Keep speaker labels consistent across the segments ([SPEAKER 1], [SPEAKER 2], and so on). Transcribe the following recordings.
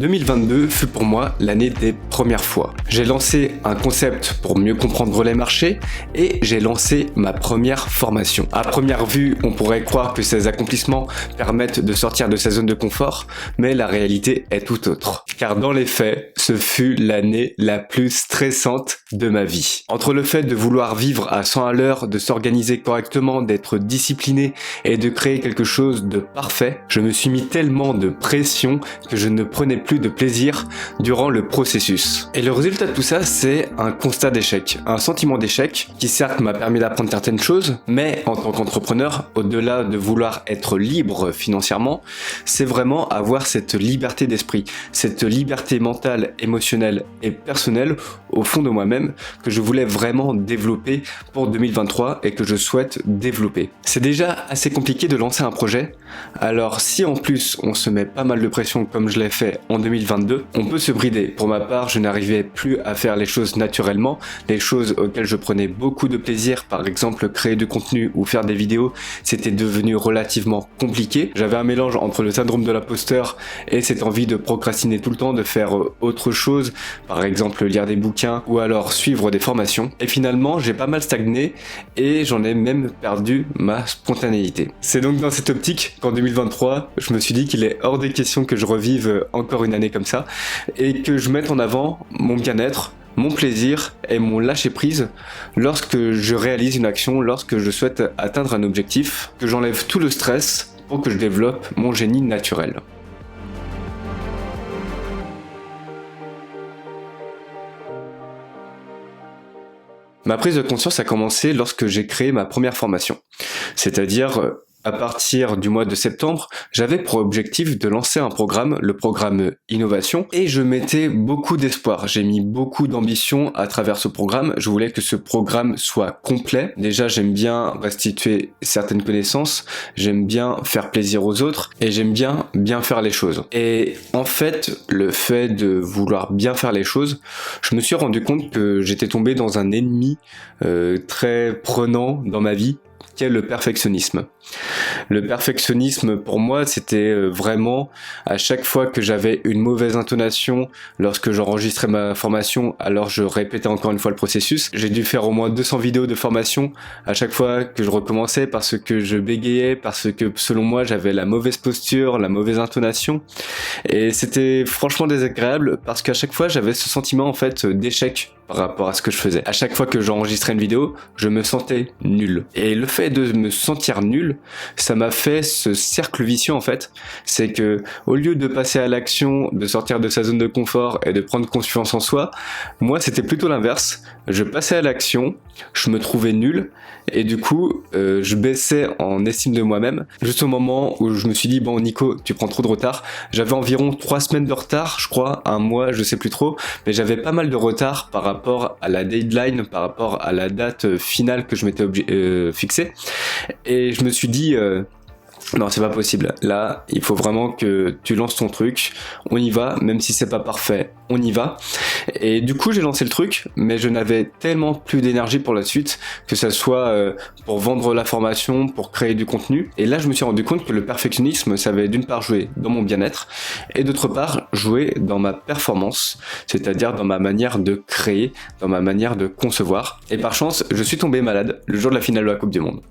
[SPEAKER 1] 2022 fut pour moi l'année des premières fois. J'ai lancé un concept pour mieux comprendre les marchés et j'ai lancé ma première formation. À première vue, on pourrait croire que ces accomplissements permettent de sortir de sa zone de confort, mais la réalité est tout autre. Car dans les faits, ce fut l'année la plus stressante de ma vie. Entre le fait de vouloir vivre à 100 à l'heure, de s'organiser correctement, d'être discipliné et de créer quelque chose de parfait, je me suis mis tellement de pression que je ne prenais plus de plaisir durant le processus. Et le résultat de tout ça, c'est un constat d'échec, un sentiment d'échec qui certes m'a permis d'apprendre certaines choses, mais en tant qu'entrepreneur, au-delà de vouloir être libre financièrement, c'est vraiment avoir cette liberté d'esprit, cette liberté mentale, émotionnelle et personnelle au fond de moi-même que je voulais vraiment développer pour 2023 et que je souhaite développer. C'est déjà assez compliqué de lancer un projet, alors si en plus on se met pas mal de pression comme je l'ai fait en 2022, on peut se brider. Pour ma part, je n'arrivais plus à faire les choses naturellement, les choses auxquelles je prenais beaucoup de plaisir, par exemple créer du contenu ou faire des vidéos, c'était devenu relativement compliqué. J'avais un mélange entre le syndrome de l'imposteur et cette envie de procrastiner tout le temps, de faire autre chose, par exemple lire des bouquins ou alors suivre des formations. Et finalement, j'ai pas mal stagné et j'en ai même perdu ma spontanéité. C'est donc dans cette optique qu'en 2023, je me suis dit qu'il est hors des questions que je revive encore une année comme ça et que je mette en avant mon bien-être, mon plaisir et mon lâcher-prise lorsque je réalise une action, lorsque je souhaite atteindre un objectif, que j'enlève tout le stress pour que je développe mon génie naturel. Ma prise de conscience a commencé lorsque j'ai créé ma première formation, c'est-à-dire à partir du mois de septembre, j'avais pour objectif de lancer un programme, le programme Innovation, et je mettais beaucoup d'espoir. J'ai mis beaucoup d'ambition à travers ce programme. Je voulais que ce programme soit complet. Déjà, j'aime bien restituer certaines connaissances, j'aime bien faire plaisir aux autres, et j'aime bien faire les choses. Et en fait, le fait de vouloir bien faire les choses, je me suis rendu compte que j'étais tombé dans un ennemi très prenant dans ma vie, qui est le perfectionnisme. Le perfectionnisme pour moi c'était vraiment à chaque fois que j'avais une mauvaise intonation lorsque j'enregistrais ma formation, alors je répétais encore une fois le processus. J'ai dû faire au moins 200 vidéos de formation à chaque fois que je recommençais parce que je bégayais, parce que selon moi j'avais la mauvaise posture, la mauvaise intonation et c'était franchement désagréable parce qu'à chaque fois j'avais ce sentiment en fait d'échec par rapport à ce que je faisais. À chaque fois que j'enregistrais une vidéo, je me sentais nul. Et le fait de me sentir nul, ça m'a fait ce cercle vicieux en fait. C'est que au lieu de passer à l'action, de sortir de sa zone de confort et de prendre confiance en soi, moi c'était plutôt l'inverse. Je passais à l'action, je me trouvais nul et du coup je baissais en estime de moi-même. Juste au moment où je me suis dit bon Nico, tu prends trop de retard. J'avais environ 3 semaines de retard, je crois, un mois, je sais plus trop, mais j'avais pas mal de retard par rapport à la deadline, par rapport à la date finale que je m'étais fixée. Et je me suis dit non, c'est pas possible. Là, il faut vraiment que tu lances ton truc. On y va, même si c'est pas parfait, on y va. Et du coup, j'ai lancé le truc, mais je n'avais tellement plus d'énergie pour la suite, que ça soit pour vendre la formation, pour créer du contenu. Et là, je me suis rendu compte que le perfectionnisme, ça avait d'une part joué dans mon bien-être, et d'autre part joué dans ma performance, c'est-à-dire dans ma manière de créer, dans ma manière de concevoir. Et par chance, je suis tombé malade le jour de la finale de la Coupe du Monde.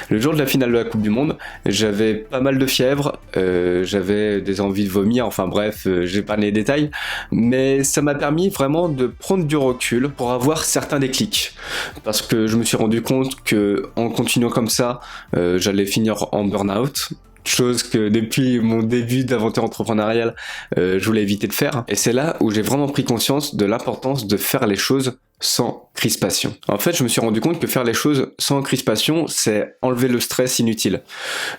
[SPEAKER 1] Le jour de la finale de la Coupe du Monde, j'avais pas mal de fièvre, j'avais des envies de vomir, enfin bref, j'ai pas les détails, mais ça m'a permis vraiment de prendre du recul pour avoir certains déclics, parce que je me suis rendu compte que en continuant comme ça, j'allais finir en burn-out, chose que depuis mon début d'aventure entrepreneuriale, je voulais éviter de faire, et c'est là où j'ai vraiment pris conscience de l'importance de faire les choses sans crispation. En fait, je me suis rendu compte que faire les choses sans crispation, c'est enlever le stress inutile.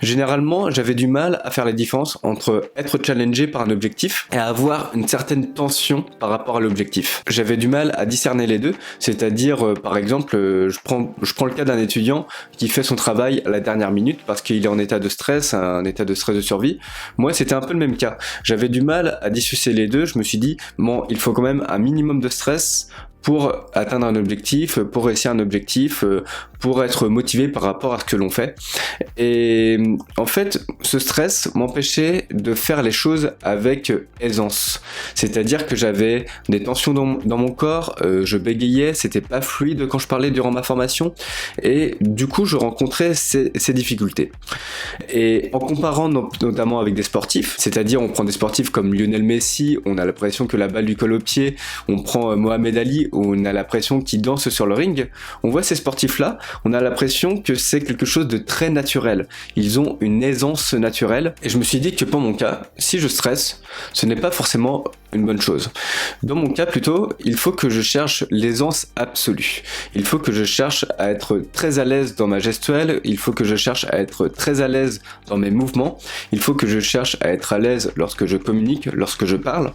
[SPEAKER 1] Généralement, j'avais du mal à faire la différence entre être challengé par un objectif et avoir une certaine tension par rapport à l'objectif. J'avais du mal à discerner les deux, c'est-à-dire, par exemple, je prends le cas d'un étudiant qui fait son travail à la dernière minute parce qu'il est en état de stress, un état de stress de survie. Moi, c'était un peu le même cas. J'avais du mal à dissocier les deux, je me suis dit, bon, il faut quand même un minimum de stress pour atteindre un objectif, pour réussir un objectif, pour être motivé par rapport à ce que l'on fait. Et en fait, ce stress m'empêchait de faire les choses avec aisance. C'est-à-dire que j'avais des tensions dans mon corps, je bégayais, c'était pas fluide quand je parlais durant ma formation, et du coup je rencontrais ces difficultés. Et en comparant notamment avec des sportifs, c'est-à-dire on prend des sportifs comme Lionel Messi, on a l'impression que la balle lui colle au pied, on prend Mohamed Ali, on a l'impression qu'il danse sur le ring, on voit ces sportifs-là, on a l'impression que c'est quelque chose de très naturel. Ils ont une aisance naturelle, et je me suis dit que pour mon cas, si je stresse, ce n'est pas forcément une bonne chose. Dans mon cas plutôt, il faut que je cherche l'aisance absolue. Il faut que je cherche à être très à l'aise dans ma gestuelle, il faut que je cherche à être très à l'aise dans mes mouvements, il faut que je cherche à être à l'aise lorsque je communique, lorsque je parle.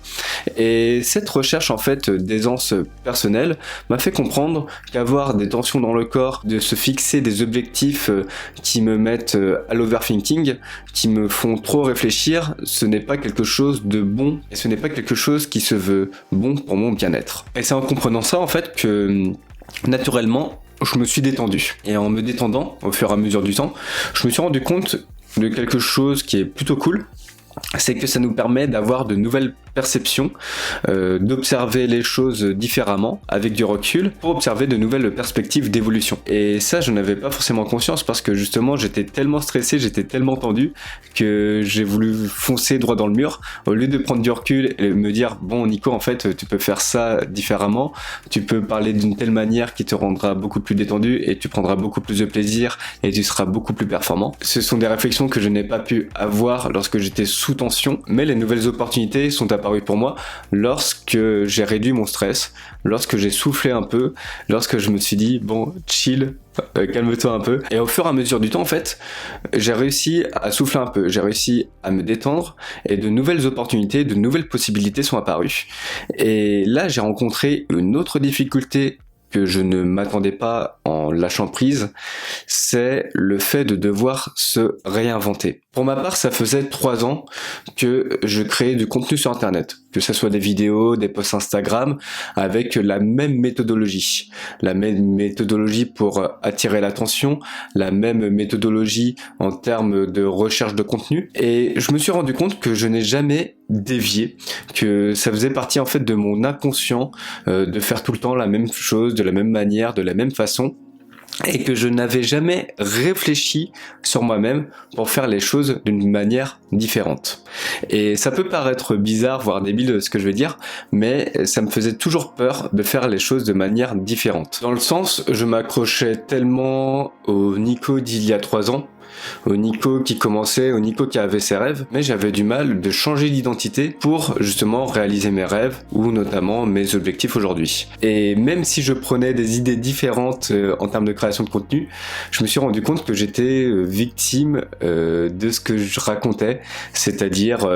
[SPEAKER 1] Et cette recherche en fait d'aisance personnelle m'a fait comprendre qu'avoir des tensions dans le corps, de se fixer des objectifs qui me mettent à l'overthinking, qui me font trop réfléchir, ce n'est pas quelque chose de bon et ce n'est pas quelque chose qui se veut bon pour mon bien-être. Et c'est en comprenant ça en fait que naturellement je me suis détendu. Et en me détendant au fur et à mesure du temps, je me suis rendu compte de quelque chose qui est plutôt cool, c'est que ça nous permet d'avoir de nouvelles perceptions, d'observer les choses différemment, avec du recul, pour observer de nouvelles perspectives d'évolution. Et ça, je n'avais pas forcément conscience parce que justement, j'étais tellement stressé, j'étais tellement tendu que j'ai voulu foncer droit dans le mur, au lieu de prendre du recul et me dire, bon Nico, en fait, tu peux faire ça différemment, tu peux parler d'une telle manière qui te rendra beaucoup plus détendu et tu prendras beaucoup plus de plaisir et tu seras beaucoup plus performant. Ce sont des réflexions que je n'ai pas pu avoir lorsque j'étais sous tension, mais les nouvelles opportunités sont apparues pour moi lorsque j'ai réduit mon stress, lorsque j'ai soufflé un peu, lorsque je me suis dit bon chill, calme-toi un peu. Et au fur et à mesure du temps en fait, j'ai réussi à souffler un peu, j'ai réussi à me détendre et de nouvelles opportunités, de nouvelles possibilités sont apparues. Et là j'ai rencontré une autre difficulté que je ne m'attendais pas en lâchant prise, c'est le fait de devoir se réinventer. Pour ma part, ça faisait 3 ans que je créais du contenu sur Internet, que ce soit des vidéos, des posts Instagram, avec la même méthodologie. La même méthodologie pour attirer l'attention, la même méthodologie en termes de recherche de contenu. Et je me suis rendu compte que je n'ai jamais dévié, que ça faisait partie en fait de mon inconscient de faire tout le temps la même chose, de la même manière, de la même façon, et que je n'avais jamais réfléchi sur moi-même pour faire les choses d'une manière différente. Et ça peut paraître bizarre, voire débile ce que je vais dire, mais ça me faisait toujours peur de faire les choses de manière différente. Dans le sens, je m'accrochais tellement au Nico d'il y a 3 ans, au Nico qui commençait, au Nico qui avait ses rêves, mais j'avais du mal de changer d'identité pour justement réaliser mes rêves ou notamment mes objectifs aujourd'hui. Et même si je prenais des idées différentes en termes de création de contenu, je me suis rendu compte que j'étais victime de ce que je racontais, c'est-à-dire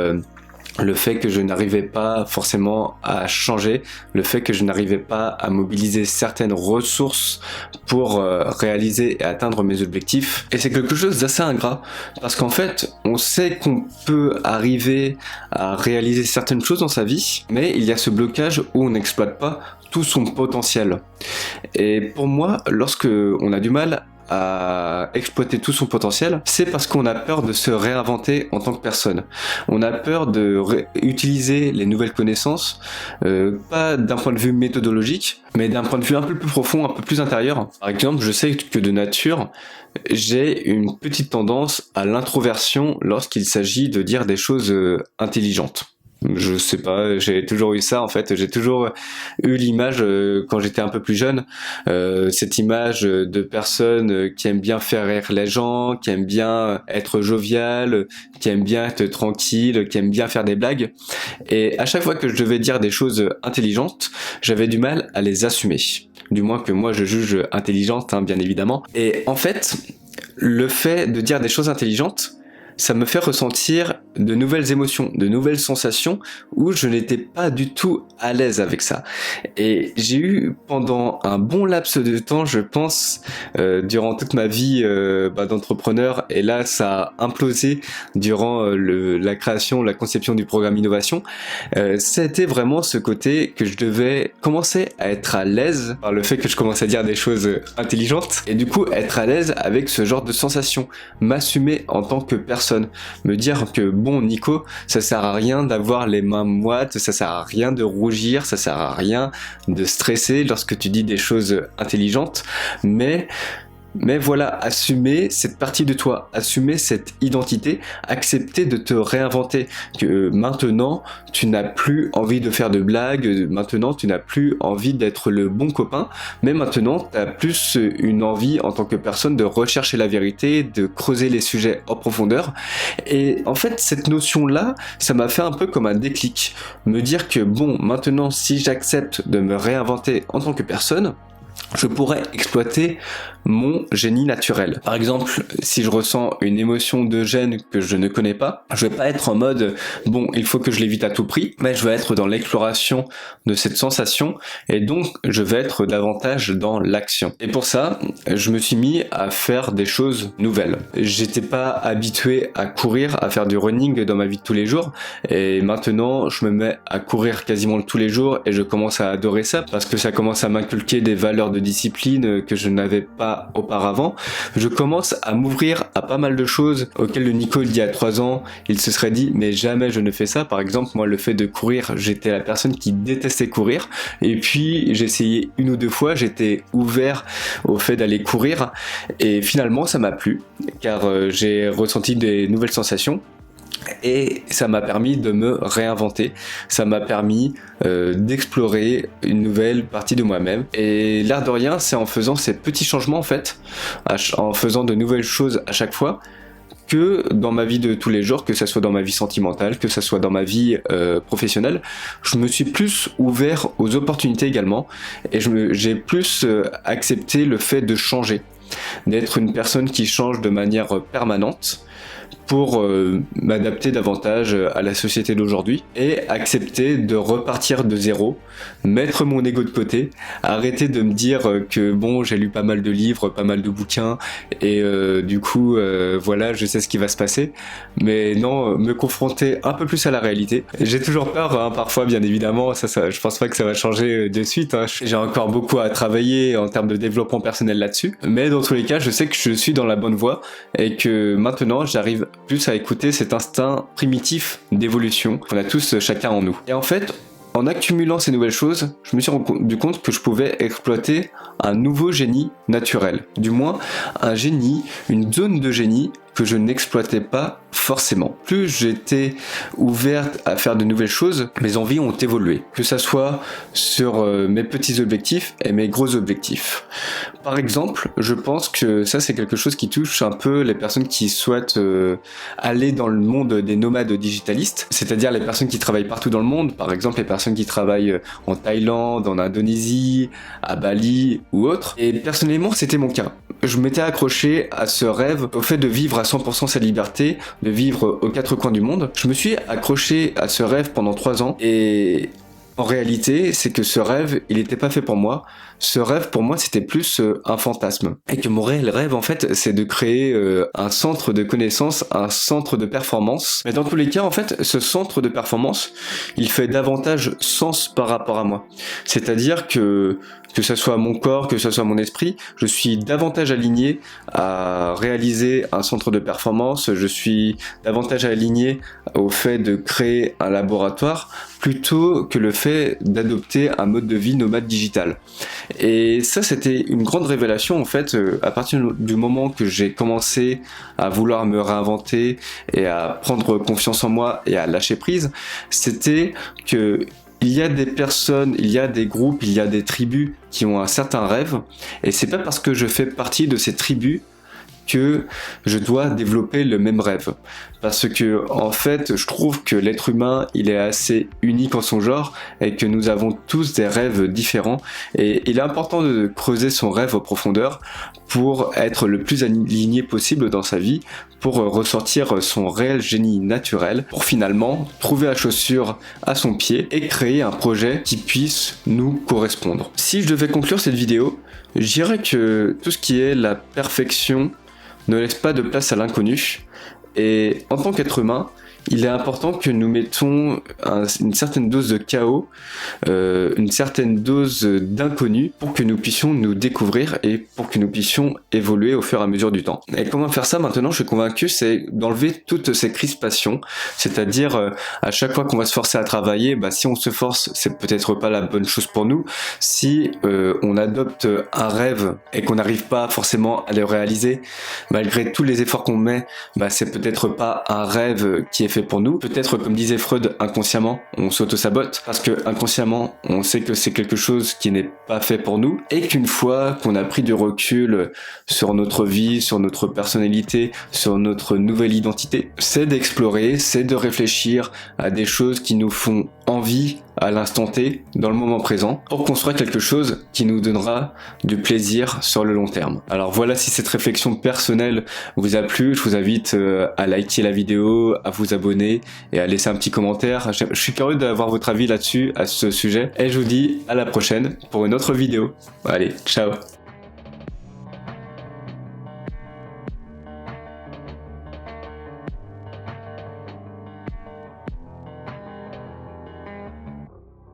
[SPEAKER 1] le fait que je n'arrivais pas forcément à changer, le fait que je n'arrivais pas à mobiliser certaines ressources pour réaliser et atteindre mes objectifs. Et c'est quelque chose d'assez ingrat, parce qu'en fait, on sait qu'on peut arriver à réaliser certaines choses dans sa vie, mais il y a ce blocage où on n'exploite pas tout son potentiel. Et pour moi, lorsque on a du mal à exploiter tout son potentiel, c'est parce qu'on a peur de se réinventer en tant que personne. On a peur de utiliser les nouvelles connaissances, pas d'un point de vue méthodologique, mais d'un point de vue un peu plus profond, un peu plus intérieur. Par exemple, je sais que de nature, j'ai une petite tendance à l'introversion lorsqu'il s'agit de dire des choses intelligentes. Je sais pas, j'ai toujours eu ça en fait, j'ai toujours eu l'image quand j'étais un peu plus jeune, cette image de personnes qui aiment bien faire rire les gens, qui aiment bien être jovial, qui aiment bien être tranquille, qui aiment bien faire des blagues. Et à chaque fois que je devais dire des choses intelligentes, j'avais du mal à les assumer. Du moins que moi je juge intelligente, hein, bien évidemment. Et en fait, le fait de dire des choses intelligentes, ça me fait ressentir de nouvelles émotions, de nouvelles sensations où je n'étais pas du tout à l'aise avec ça. Et j'ai eu pendant un bon laps de temps, je pense, durant toute ma vie d'entrepreneur, et là ça a implosé durant la création, la conception du programme Innovation, c'était vraiment ce côté que je devais commencer à être à l'aise par le fait que je commence à dire des choses intelligentes, et du coup être à l'aise avec ce genre de sensations, m'assumer en tant que personne, me dire que bon Nico, ça sert à rien d'avoir les mains moites, ça sert à rien de rougir, ça sert à rien de stresser lorsque tu dis des choses intelligentes, mais voilà, assumer cette partie de toi, assumer cette identité, accepter de te réinventer, que maintenant tu n'as plus envie de faire de blagues, maintenant tu n'as plus envie d'être le bon copain, mais maintenant tu as plus une envie en tant que personne de rechercher la vérité, de creuser les sujets en profondeur. Et en fait cette notion-là, ça m'a fait un peu comme un déclic, me dire que bon, maintenant si j'accepte de me réinventer en tant que personne, je pourrais exploiter mon génie naturel. Par exemple, si je ressens une émotion de gêne que je ne connais pas, je vais pas être en mode bon, il faut que je l'évite à tout prix, mais je vais être dans l'exploration de cette sensation et donc je vais être davantage dans l'action. Et pour ça, je me suis mis à faire des choses nouvelles. J'étais pas habitué à courir, à faire du running dans ma vie de tous les jours, et maintenant je me mets à courir quasiment tous les jours et je commence à adorer ça parce que ça commence à m'inculquer des valeurs de discipline que je n'avais pas auparavant. Je commence à m'ouvrir à pas mal de choses auxquelles le Nico d'il y a 3 ans, il se serait dit mais jamais je ne fais ça. Par exemple, moi le fait de courir, j'étais la personne qui détestait courir, et puis j'ai essayé 1 ou 2 fois, j'étais ouvert au fait d'aller courir et finalement ça m'a plu car j'ai ressenti des nouvelles sensations. Et ça m'a permis de me réinventer, ça m'a permis d'explorer une nouvelle partie de moi-même. Et l'air de rien, c'est en faisant ces petits changements en fait, en faisant de nouvelles choses à chaque fois, que dans ma vie de tous les jours, que ça soit dans ma vie sentimentale, que ça soit dans ma vie professionnelle, je me suis plus ouvert aux opportunités également, et j'ai plus accepté le fait de changer, d'être une personne qui change de manière permanente, pour m'adapter davantage à la société d'aujourd'hui et accepter de repartir de zéro, mettre mon ego de côté, arrêter de me dire que bon, j'ai lu pas mal de livres, pas mal de bouquins et du coup voilà, je sais ce qui va se passer, mais non, me confronter un peu plus à la réalité. J'ai toujours peur hein, parfois bien évidemment, ça je pense pas que ça va changer de suite, hein. J'ai encore beaucoup à travailler en termes de développement personnel là-dessus, mais dans tous les cas je sais que je suis dans la bonne voie et que maintenant j'arrive plus à écouter cet instinct primitif d'évolution qu'on a tous chacun en nous. Et en fait, en accumulant ces nouvelles choses, je me suis rendu compte que je pouvais exploiter un nouveau génie naturel. Du moins, un génie, une zone de génie que je n'exploitais pas forcément. Plus j'étais ouverte à faire de nouvelles choses, mes envies ont évolué. Que ça soit sur mes petits objectifs et mes gros objectifs. Par exemple, je pense que ça c'est quelque chose qui touche un peu les personnes qui souhaitent aller dans le monde des nomades digitalistes, c'est-à-dire les personnes qui travaillent partout dans le monde, par exemple les personnes qui travaillent en Thaïlande, en Indonésie, à Bali ou autre. Et personnellement, c'était mon cas. Je m'étais accroché à ce rêve, au fait de vivre à 100% sa liberté, de vivre aux 4 coins du monde. Je me suis accroché à ce rêve pendant 3 ans et en réalité, c'est que ce rêve, il n'était pas fait pour moi. Ce rêve, pour moi, c'était plus un fantasme. Et que mon réel rêve, en fait, c'est de créer un centre de connaissances, un centre de performance. Mais dans tous les cas, en fait, ce centre de performance, il fait davantage sens par rapport à moi. C'est-à-dire que ce soit mon corps, que ce soit mon esprit, je suis davantage aligné à réaliser un centre de performance, je suis davantage aligné au fait de créer un laboratoire plutôt que le fait d'adopter un mode de vie nomade digital. Et ça, c'était une grande révélation en fait, à partir du moment que j'ai commencé à vouloir me réinventer et à prendre confiance en moi et à lâcher prise, c'était que il y a des personnes, il y a des groupes, il y a des tribus qui ont un certain rêve, et c'est pas parce que je fais partie de ces tribus que je dois développer le même rêve. Parce que, en fait, je trouve que l'être humain, il est assez unique en son genre et que nous avons tous des rêves différents. Et il est important de creuser son rêve en profondeur pour être le plus aligné possible dans sa vie, pour ressortir son réel génie naturel, pour finalement trouver la chaussure à son pied et créer un projet qui puisse nous correspondre. Si je devais conclure cette vidéo, je dirais que tout ce qui est la perfection ne laisse pas de place à l'inconnu. Et en tant qu'être humain, il est important que nous mettons une certaine dose de chaos, une certaine dose d'inconnu pour que nous puissions nous découvrir et pour que nous puissions évoluer au fur et à mesure du temps. Et comment faire ça maintenant, je suis convaincu, c'est d'enlever toutes ces crispations, c'est-à-dire à chaque fois qu'on va se forcer à travailler, si on se force, c'est peut-être pas la bonne chose pour nous. Si on adopte un rêve et qu'on n'arrive pas forcément à le réaliser, malgré tous les efforts qu'on met, c'est peut-être pas un rêve qui est fait pour nous. Peut-être, comme disait Freud, inconsciemment, on s'auto-sabote parce que inconsciemment, on sait que c'est quelque chose qui n'est pas fait pour nous et qu'une fois qu'on a pris du recul sur notre vie, sur notre personnalité, sur notre nouvelle identité, c'est d'explorer, c'est de réfléchir à des choses qui nous font envie à l'instant T, dans le moment présent, pour construire quelque chose qui nous donnera du plaisir sur le long terme. Alors voilà, si cette réflexion personnelle vous a plu, je vous invite à liker la vidéo, à vous abonner et à laisser un petit commentaire. Je suis curieux d'avoir votre avis là-dessus, à ce sujet, et je vous dis à la prochaine pour une autre vidéo. Allez, ciao!